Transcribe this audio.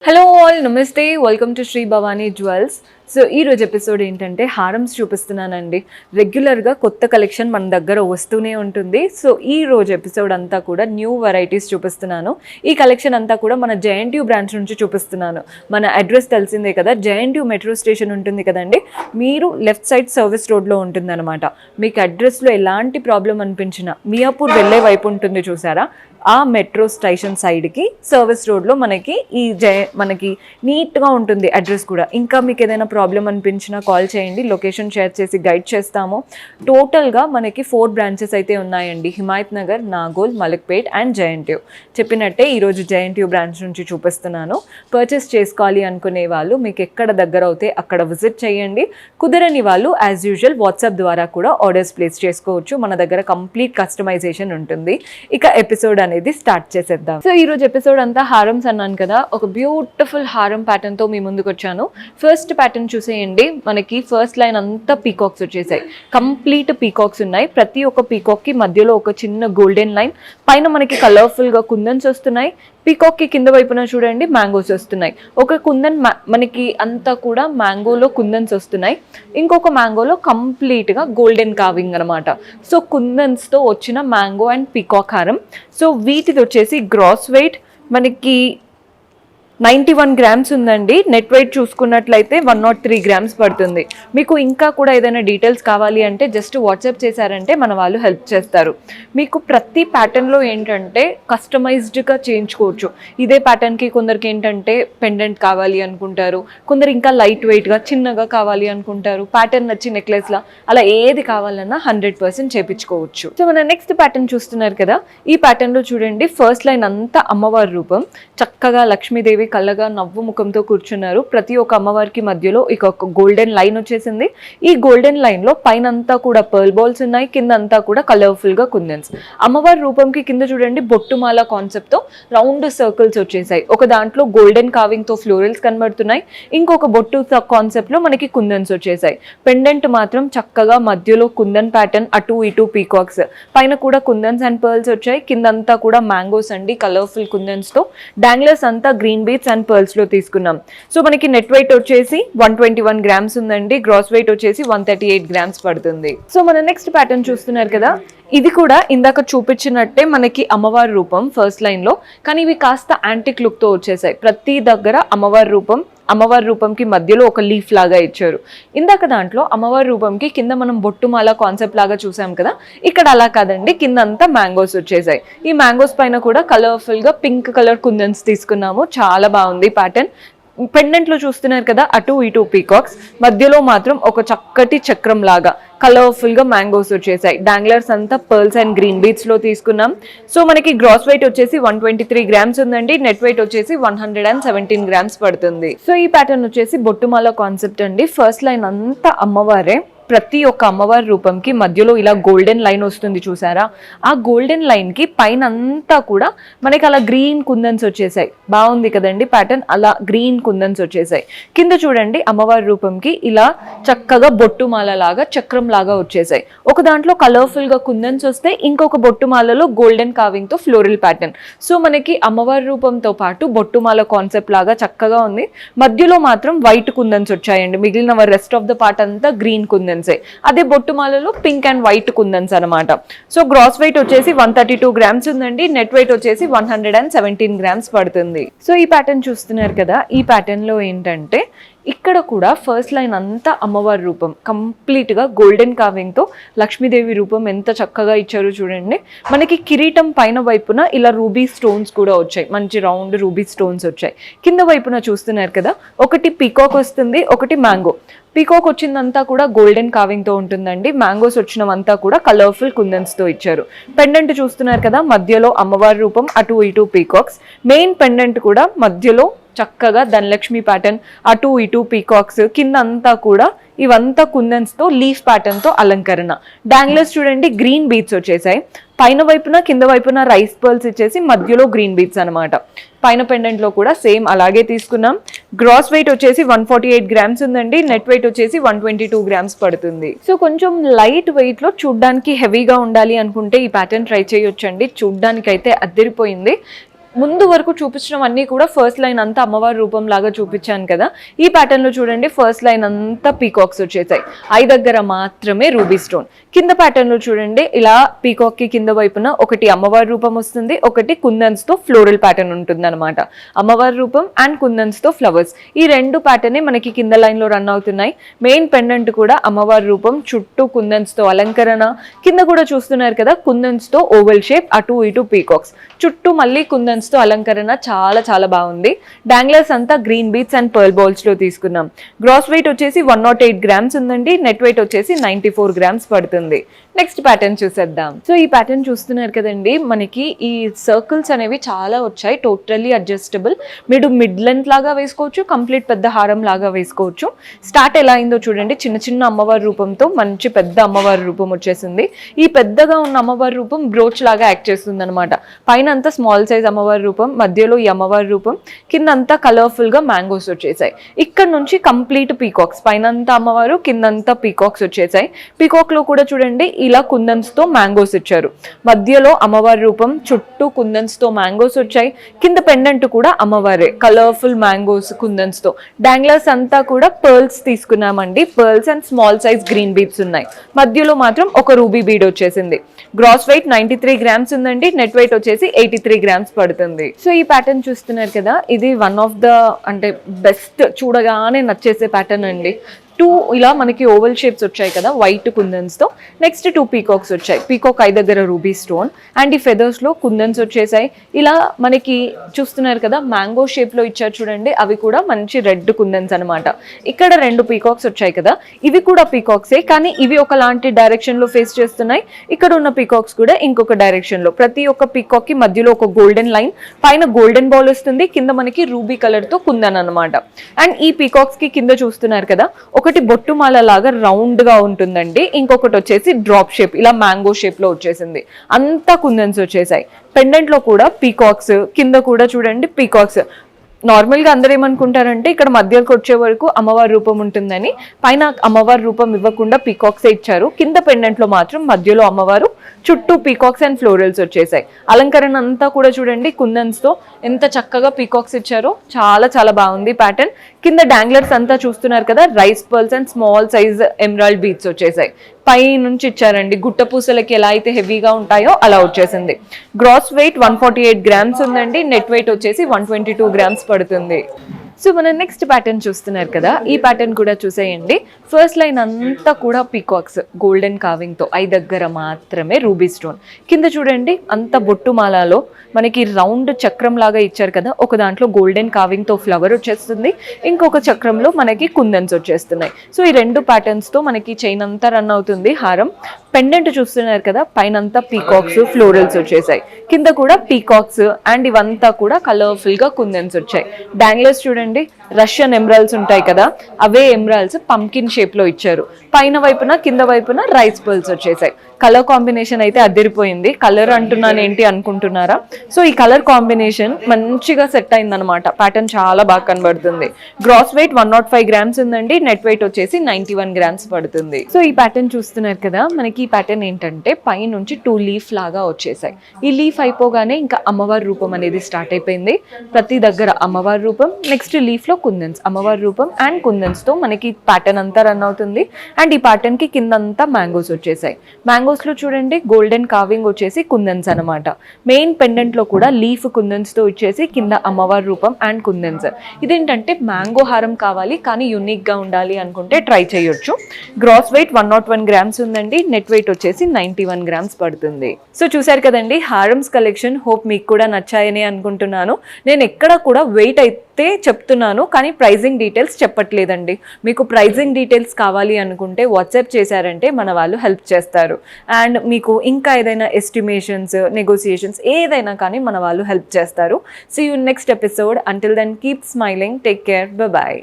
Hello all నమస్తే welcome to Shri Bhavani jewels. So ఈరోజు episode ఏంటంటే హారమ్స్ చూపిస్తున్నానండి. రెగ్యులర్గా కొత్త కలెక్షన్ మన దగ్గర వస్తూనే ఉంటుంది. సో ఈ రోజు ఎపిసోడ్ అంతా కూడా న్యూ వెరైటీస్ చూపిస్తున్నాను. ఈ కలెక్షన్ అంతా కూడా మన జేఎన్టీయూ బ్రాంచ్ నుంచి చూపిస్తున్నాను. మన అడ్రస్ తెలిసిందే కదా, జేఎన్టీయూ మెట్రో స్టేషన్ ఉంటుంది కదండి, మీరు లెఫ్ట్ సైడ్ సర్వీస్ రోడ్లో ఉంటుందన్నమాట. మీకు అడ్రస్లో ఎలాంటి ప్రాబ్లం అనిపించినా మియాపూర్ వెళ్ళే వైపు ఉంటుంది చూసారా, ఆ మెట్రో స్టేషన్ సైడ్కి సర్వీస్ రోడ్లో మనకి నీట్గా ఉంటుంది అడ్రస్ కూడా. ఇంకా మీకు ఏదైనా ప్రాబ్లం అనిపించినా కాల్ చేయండి, లొకేషన్ షేర్ చేసి గైడ్ చేస్తాము. టోటల్గా మనకి 4 బ్రాంచెస్ అయితే ఉన్నాయండి, హిమాయత్ నగర్, నాగోల్, మలక్పేట్ అండ్ జేఎన్టీయూ. చెప్పినట్టే ఈరోజు జేఎన్టీయూ బ్రాంచ్ నుంచి చూపిస్తున్నాను. పర్చేస్ చేసుకోవాలి అనుకునే వాళ్ళు మీకు ఎక్కడ దగ్గర అవుతే అక్కడ విజిట్ చేయండి. కుదరని వాళ్ళు యాజ్ యూజువల్ వాట్సాప్ ద్వారా కూడా ఆర్డర్స్ ప్లేస్ చేసుకోవచ్చు. మన దగ్గర కంప్లీట్ కస్టమైజేషన్ ఉంటుంది. ఇక ఎపిసోడ్ అనేది స్టార్ట్ చేసేద్దాం. సో ఈ రోజు ఎపిసోడ్ అంతా హారమ్స్ అన్నాను కదా, ఒక బ్యూటిఫుల్ హారం ప్యాటర్న్ తో మీ ముందుకు వచ్చాను. ఫస్ట్ ప్యాటర్న్ చూసేయండి, మనకి ఫస్ట్ లైన్ అంతా పీకాక్స్ వచ్చేసాయి. కంప్లీట్ పీకాక్స్ ఉన్నాయి. ప్రతి ఒక్క పీకాక్ కి మధ్యలో ఒక చిన్న గోల్డెన్ లైన్, పైన మనకి కలర్ఫుల్ గా కుందన్స్ వస్తున్నాయి. పీకాక్ కి కింద వైపున చూడండి మ్యాంగోస్ వస్తున్నాయి. ఒక కుందన్ మనకి అంతా కూడా మ్యాంగోలో కుందన్స్ వస్తున్నాయి, ఇంకొక మ్యాంగోలో కంప్లీట్ గా గోల్డెన్ కావింగ్ అనమాట. సో కుందన్స్ తో వచ్చిన మ్యాంగో అండ్ పీకాక్ హారం. సో వీటిది వచ్చేసి గ్రాస్ వెయిట్ మనకి 91 గ్రామ్స్ ఉందండి. నెట్ వెయిట్ చూసుకున్నట్లయితే 103 గ్రామ్స్ పడుతుంది. మీకు ఇంకా కూడా ఏదైనా డీటెయిల్స్ కావాలి అంటే జస్ట్ వాట్సాప్ చేశారంటే మన వాళ్ళు హెల్ప్ చేస్తారు. మీకు ప్రతి ప్యాటర్న్లో ఏంటంటే కస్టమైజ్డ్గా చేయించుకోవచ్చు. ఇదే ప్యాటర్న్కి కొందరికి ఏంటంటే పెండెంట్ కావాలి అనుకుంటారు, కొందరు ఇంకా లైట్ వెయిట్గా చిన్నగా కావాలి అనుకుంటారు, ప్యాటర్న్ నచ్చి నెక్లెస్లా, అలా ఏది కావాలన్నా 100% చేయించుకోవచ్చు. సో మన నెక్స్ట్ ప్యాటర్న్ చూస్తున్నారు కదా, ఈ ప్యాటర్న్లో చూడండి ఫస్ట్ లైన్ అంతా అమ్మవారి రూపం, చక్కగా లక్ష్మీదేవి కళ్ళగా నవ్వు ముఖంతో కూర్చున్నారు. ప్రతి ఒక్క అమ్మవారికి మధ్యలో ఒక గోల్డెన్ లైన్ వచ్చేసింది. ఈ గోల్డెన్ లైన్ లో పైన అంతా కూడా పర్ల్ బాల్స్ ఉన్నాయి, కింద అంతా కూడా కలర్ఫుల్ గా కుందన్స్. అమ్మవారి రూపంకి కింద చూడండి బొట్టుమాల కాన్సెప్ట్ తో రౌండ్ సర్కిల్స్ వచ్చేసాయి. ఒక దాంట్లో గోల్డెన్ కావింగ్ తో ఫ్లోరల్స్ కనబడుతున్నాయి, ఇంకొక బొట్టు కాన్సెప్ట్ లో మనకి కుందన్స్ వచ్చేసాయి. పెండెంట్ మాత్రం చక్కగా మధ్యలో కుందన్ ప్యాటర్న్, అటు ఇటు పీకాక్స్, పైన కూడా కుందన్స్ అండ్ పర్ల్స్ వచ్చాయి. కిందంతా కూడా మ్యాంగోస్ అండి కలర్ఫుల్ కుందన్స్ తో. డాంగ్లర్స్ అంతా గ్రీన్ బీట్స్ అండ్ పర్ల్స్ లో తీసుకున్నాం. సో మనకి నెట్ వెయిట్ వచ్చేసి 121 గ్రామ్స్ ఉందండి. గ్రాస్ వెయిట్ వచ్చేసి 138 గ్రామ్స్ పడుతుంది. సో మన నెక్స్ట్ ప్యాటర్న్ చూస్తున్నారు కదా, ఇది కూడా ఇందాక చూపించినట్టే మనకి అమ్మవారి రూపం ఫస్ట్ లైన్ లో, కానీ ఇవి కాస్త యాంటిక్ లుక్ తో వచ్చేసాయి. ప్రతి దగ్గర అమ్మవారి రూపంకి మధ్యలో ఒక లీఫ్ లాగా ఇచ్చారు. ఇందాక దాంట్లో అమ్మవారి రూపంకి కింద మనం బొట్టుమాల కాన్సెప్ట్ లాగా చూసాం కదా, ఇక్కడ అలా కాదండి, కింద అంతా మ్యాంగోస్ వచ్చేసాయి. ఈ మ్యాంగోస్ పైన కూడా కలర్ఫుల్ గా పింక్ కలర్ కుందన్స్ తీసుకున్నాము. చాలా బాగుంది ప్యాటర్న్. పెండెంట్ లో చూస్తున్నారు కదా, అటు ఇటు పీకాక్స్, మధ్యలో మాత్రం ఒక చక్కటి చక్రం లాగా కలర్ఫుల్ గా మ్యాంగోస్ వచ్చేసాయి. డాంగ్లర్స్ అంతా పర్ల్స్ అండ్ గ్రీన్ బీట్స్ లో తీసుకున్నాం. సో మనకి గ్రాస్ వెయిట్ వచ్చేసి 123 గ్రామ్స్ ఉందండి. నెట్ వెయిట్ వచ్చేసి 117 గ్రామ్స్ పడుతుంది. సో ఈ ప్యాటర్న్ వచ్చేసి బొట్టుమాల కాన్సెప్ట్ అండి. ఫస్ట్ లైన్ అంతా అమ్మవారే, ప్రతి ఒక్క అమ్మవారి రూపంకి మధ్యలో ఇలా గోల్డెన్ లైన్ వస్తుంది చూసారా, ఆ గోల్డెన్ లైన్ కి పైన అంతా కూడా మనకి అలా గ్రీన్ కుందన్స్ వచ్చేసాయి. బాగుంది కదండి ప్యాటర్న్, అలా గ్రీన్ కుందన్స్ వచ్చేసాయి. కింద చూడండి అమ్మవారి రూపంకి ఇలా చక్కగా బొట్టుమాల లాగా చక్రం లాగా వచ్చేసాయి. ఒక దాంట్లో కలర్ఫుల్ గా కుందన్స్ వస్తే, ఇంకొక బొట్టుమాలలో గోల్డెన్ కావింగ్ తో ఫ్లోరల్ ప్యాటర్న్. సో మనకి అమ్మవారి రూపంతో పాటు బొట్టుమాల కాన్సెప్ట్ లాగా చక్కగా ఉంది. మధ్యలో మాత్రం వైట్ కుందన్స్ వచ్చాయండి, మిగిలిన రెస్ట్ ఆఫ్ ద పార్ట్ అంతా గ్రీన్ కుందన్స్. అదే బొట్టుమాలలో పింక్ అండ్ వైట్ కుందన్స్ అనమాట. సో గ్రాస్ వెయిట్ వచ్చేసి 132 గ్రామ్స్ ఉందండి. నెట్ వెయిట్ వచ్చేసి 117 గ్రామ్స్ పడుతుంది. సో ఈ ప్యాటర్న్ చూస్తున్నారు కదా, ఈ ప్యాటర్న్ లో ఏంటంటే ఇక్కడ కూడా ఫస్ట్ లైన్ అంతా అమ్మవారి రూపం కంప్లీట్ గా గోల్డెన్ కావింగ్ తో లక్ష్మీదేవి రూపం ఎంత చక్కగా ఇచ్చారో చూడండి. మనకి కిరీటం పైన వైపున ఇలా రూబీ స్టోన్స్ కూడా వచ్చాయి, మంచి రౌండ్ రూబీ స్టోన్స్ వచ్చాయి. కింద వైపున చూస్తున్నారు కదా, ఒకటి పీకాక్ వస్తుంది, ఒకటి మ్యాంగో. పీకాక్ వచ్చిందంతా కూడా గోల్డెన్ కావింగ్ తో ఉంటుందండి. మ్యాంగోస్ వచ్చినవంతా కూడా కలర్ఫుల్ కుందన్స్ తో ఇచ్చారు. పెండెంట్ చూస్తున్నారు కదా, మధ్యలో అమ్మవారి రూపం, అటు ఇటు పీకాక్స్. మెయిన్ పెండెంట్ కూడా మధ్యలో చక్కగా ధనలక్ష్మి ప్యాటర్న్, అటు ఇటు పీకాక్స్, కింద అంతా కూడా ఇవంతా కుందన్స్ తో లీఫ్ ప్యాటర్న్ తో అలంకరణ. డాంగ్లర్స్ చూడండి గ్రీన్ బీట్స్ వచ్చేసాయి. పైన వైపున కింద వైపున రైస్ పర్ల్స్ ఇచ్చేసి మధ్యలో గ్రీన్ బీట్స్ అనమాట. పైన పెండెంట్ లో కూడా సేమ్ అలాగే తీసుకున్నాం. గ్రాస్ వెయిట్ వచ్చేసి 148 గ్రామ్స్ ఉందండి. నెట్ వెయిట్ వచ్చేసి 122 గ్రామ్స్ పడుతుంది. సో కొంచెం లైట్ వెయిట్ లో చూడ్డానికి హెవీగా ఉండాలి అనుకుంటే ఈ ప్యాటర్న్ ట్రై చేయొచ్చండి. చూడ్డానికి అయితే అదిరిపోయింది. ముందు వరకు చూపించడం అన్నీ కూడా ఫస్ట్ లైన్ అంతా అమ్మవారి రూపం లాగా చూపించాను కదా, ఈ ప్యాటర్న్ లో చూడండి ఫస్ట్ లైన్ అంతా పీకాక్స్ వచ్చేసాయి, ఐ దగ్గర మాత్రమే రూబీ స్టోన్. కింద ప్యాటర్న్ లో చూడండి ఇలా పీకాక్ కి కింద వైపున ఒకటి అమ్మవారి రూపం వస్తుంది, ఒకటి కుందన్స్ తో ఫ్లోరల్ ప్యాటర్న్ ఉంటుంది అనమాట. అమ్మవారి రూపం అండ్ కుందన్స్ తో ఫ్లవర్స్, ఈ రెండు ప్యాటర్న్ మనకి కింద లైన్ లో రన్ అవుతున్నాయి. మెయిన్ పెండెంట్ కూడా అమ్మవారి రూపం, చుట్టూ కుందన్స్ తో అలంకరణ, కింద కూడా చూస్తున్నారు కదా కుందన్స్ తో ఓవెల్ షేప్, అటు ఇటు పీకాక్స్, చుట్టూ మళ్ళీ కుందన్స్ తో అలంకరణ, చాలా చాలా బాగుంది. డాంగ్లర్స్ అంతా green beats and pearl balls లో తీసుకున్నాం. గ్రాస్ వెయిట్ వచ్చేసి 108 గ్రామ్స్ ఉందండి, నెట్ వెయిట్ వచ్చేసి 94 గ్రామ్స్ పడుతుంది. నెక్స్ట్ ప్యాటర్న్ చూసేద్దాం. సో ఈ ప్యాటర్న్ చూస్తున్నారు కదండి, మనకి ఈ సర్కిల్స్ అనేవి చాలా వచ్చాయి, టోటల్లీ అడ్జస్టబుల్. మీరు మిడ్ లెంత్ లాగా వేసుకోవచ్చు, కంప్లీట్ పెద్ద హారం లాగా వేసుకోవచ్చు. స్టార్ట్ ఎలా అయిందో చూడండి, చిన్న చిన్న అమ్మవారి రూపంతో మంచి పెద్ద అమ్మవారి రూపం వచ్చేసింది. ఈ పెద్దగా ఉన్న అమ్మవారి రూపం బ్రోచ్ లాగా యాక్ట్ చేస్తుంది అనమాట. పైన అంతా స్మాల్ సైజ్ అమ్మవారి రూపం, మధ్యలో ఈ అమ్మవారి రూపం, కింద అంతా కలర్ఫుల్ గా మ్యాంగోస్ వచ్చేసాయి. ఇక్కడ నుంచి కంప్లీట్ పీకాక్స్, పైన అంతా అమ్మవారు, కిందంతా పీకాక్స్ వచ్చేసాయి. పీకాక్ లో కూడా చూడండి ఇలా కుందన్స్ తో మ్యాంగోస్ ఇచ్చారు, మధ్యలో అమ్మవారి రూపం, చుట్టూ కుందన్స్ తో మ్యాంగోస్ వచ్చాయి. కింద పెండెంట్ కూడా అమ్మవారే, కలర్ఫుల్ మ్యాంగోస్ కుందన్స్ తో. డాంగ్లర్స్ అంతా కూడా పర్ల్స్ తీసుకున్నామండి, pearls and small size green beads ఉన్నాయి, మధ్యలో మాత్రం ఒక రూబీ బీడ్ వచ్చేసింది. గ్రాస్ వెయిట్ 93 గ్రామ్స్ ఉందండి, నెట్ వెయిట్ వచ్చేసి 83 గ్రామ్స్ పడుతుంది. సో ఈ ప్యాటర్న్ చూస్తున్నారు కదా, ఇది వన్ ఆఫ్ ద అంటే బెస్ట్, చూడగానే నచ్చేసే ప్యాటర్న్ అండి. 2 ఇలా మనకి ఓవల్ షేప్స్ వచ్చాయి కదా వైట్ కుందన్స్ తో. నెక్స్ట్ 2 పీకాక్స్ వచ్చాయి, పీకాక్ ఐ దగ్గర రూబీ స్టోన్ అండ్ ఈ ఫెదర్స్ లో కుందన్స్ వచ్చేసాయి. ఇలా మనకి చూస్తున్నారు కదా మ్యాంగో షేప్ లో ఇచ్చారు చూడండి, అవి కూడా మంచి రెడ్ కుందన్స్ అనమాట. ఇక్కడ 2 పీకాక్స్ వచ్చాయి కదా, ఇవి కూడా పీకాక్సే, కానీ ఇవి ఒకలాంటి డైరెక్షన్ లో ఫేస్ చేస్తున్నాయి. ఇక్కడ ఉన్న పీకాక్స్ కూడా ఇంకొక డైరెక్షన్ లో. ప్రతి ఒక్క పీకాక్ కి మధ్యలో ఒక గోల్డెన్ లైన్, పైన గోల్డెన్ బాల్ వస్తుంది, కింద మనకి రూబీ కలర్ తో కుందన్ అనమాట. అండ్ ఈ పీకాక్స్ కి కింద చూస్తున్నారు కదా, ఒకటి బొట్టుమాల లాగా రౌండ్ గా ఉంటుందండి, ఇంకొకటి వచ్చేసి డ్రాప్ షేప్, ఇలా మ్యాంగో షేప్ లో వచ్చేసింది. అంతా కుందన్స్ వచ్చేసాయి. పెండెంట్ లో కూడా పీకాక్స్, కింద కూడా చూడండి పీకాక్స్. నార్మల్ గా అందరూ ఏమనుకుంటారంటే ఇక్కడ మధ్యలోకి వచ్చే వరకు అమ్మవారి రూపం ఉంటుందని, పైన అమ్మవారి రూపం ఇవ్వకుండా పీకాక్స్ ఇచ్చారు. కింద పెండెంట్ లో మాత్రం మధ్యలో అమ్మవారు, చుట్టూ పీకాక్స్ అండ్ ఫ్లోరల్స్ వచ్చేసాయి. అలంకరణ అంతా కూడా చూడండి కుందన్స్ తో ఎంత చక్కగా పీకాక్స్ ఇచ్చారో, చాలా చాలా బాగుంది ప్యాటర్న్. కింద డాంగ్లర్స్ అంతా చూస్తున్నారు కదా, rice pearls and small size emerald beads వచ్చేసాయి. పై నుంచి ఇచ్చారండి, గుట్ట పూసలకి ఎలా అయితే హెవీగా ఉంటాయో అలా వచ్చేసింది. గ్రాస్ వెయిట్ 148 గ్రామ్స్ ఉందండి, నెట్ వెయిట్ వచ్చేసి 122 గ్రామ్స్ పడుతుంది. సో మనం నెక్స్ట్ ప్యాటర్న్ చూస్తున్నారు కదా, ఈ ప్యాటర్న్ కూడా చూసేయండి. ఫస్ట్ లైన్ అంతా కూడా పీకాక్స్, గోల్డెన్ కావింగ్ తో, ఐ దగ్గర మాత్రమే రూబీ స్టోన్. కింద చూడండి అంత బొట్టుమాలలో మనకి రౌండ్ చక్రం లాగా ఇచ్చారు కదా, ఒక దాంట్లో గోల్డెన్ కావింగ్ తో ఫ్లవర్ వచ్చేస్తుంది, ఇంకొక చక్రంలో మనకి కుందన్స్ వచ్చేస్తున్నాయి. సో ఈ 2 ప్యాటర్న్స్ తో మనకి చైన్ అంతా రన్ అవుతుంది హారం. పెండెంట్ చూస్తున్నారు కదా, పైన అంతా పీకాక్స్, ఫ్లోరల్స్ వచ్చేసాయి, కింద కూడా పీకాక్స్ అండ్ ఇవంతా కూడా కలర్ఫుల్ గా కుందన్స్ వచ్చాయి. డాంగ్లర్స్ చూడండి, రష్యన్ ఎమరాల్డ్స్ ఉంటాయి కదా, అవే ఎమరాల్డ్స్ పంకిన్ షేప్ లో ఇచ్చారు. పైన వైపున కింద వైపున రైస్ పర్ల్స్ వచ్చేసాయి. కలర్ కాంబినేషన్ అయితే అదిరిపోయింది. కలర్ అంటున్నాను ఏంటి అనుకుంటున్నారా? సో ఈ కలర్ కాంబినేషన్ మంచిగా సెట్ అయింది అనమాట, ప్యాటర్న్ చాలా బాగా కనబడుతుంది. గ్రాస్ వెయిట్ 105 గ్రామ్స్ ఉందండి, నెట్ వెయిట్ వచ్చేసి 91 గ్రామ్స్ పడుతుంది. సో ఈ ప్యాటర్న్ చూస్తున్నారు కదా, మనకి ఈ ప్యాటర్న్ ఏంటంటే పై నుంచి 2 లీఫ్ లాగా వచ్చేసాయి. ఈ లీఫ్ అయిపోగానే ఇంకా అమ్మవారి రూపం అనేది స్టార్ట్ అయిపోయింది. ప్రతి దగ్గర అమ్మవారి రూపం, నెక్స్ట్ లీఫ్ లో కుందన్స్, అమ్మవారి రూపం అండ్ కుందన్స్ తో మనకి ప్యాటర్న్ అంతా రన్ అవుతుంది. అండ్ ఈ ప్యాటర్న్ కి కిందంతా మ్యాంగోస్ వచ్చేసాయి. మ్యాంగోస్ లో చూడండి గోల్డెన్ కావింగ్ వచ్చేసి కుందన్స్ అనమాట. మెయిన్ పెండెంట్ లో కూడా లీఫ్ కుందన్స్ తో వచ్చేసి కింద అమ్మవారి రూపం అండ్ కుందన్స్. ఇదేంటంటే మ్యాంగో హారం కావాలి కానీ యూనిక్ గా ఉండాలి అనుకుంటే ట్రై చేయొచ్చు. గ్రాస్ వెయిట్ 101 గ్రామ్స్ ఉందండి, నెట్ వెయిట్ వచ్చేసి 91 గ్రామ్స్ పడుతుంది. సో చూసారు కదండి హారమ్స్ కలెక్షన్. హోప్ మీకు కూడా నచ్చాయని అనుకుంటున్నాను. నేను ఎక్కడ కూడా వెయిట్ అయితే చెప్తున్నాను కానీ ప్రైజింగ్ డీటెయిల్స్ చెప్పట్లేదండి. మీకు ప్రైజింగ్ డీటెయిల్స్ కావాలి అనుకుంటే వాట్సాప్ చేశారంటే మన వాళ్ళు హెల్ప్ చేస్తారు. అండ్ మీకు ఇంకా ఏదైనా ఎస్టిమేషన్స్, నెగోసియేషన్స్ ఏదైనా కానీ మన వాళ్ళు హెల్ప్ చేస్తారు. See you next episode. Until then keep smiling, take care, bye bye.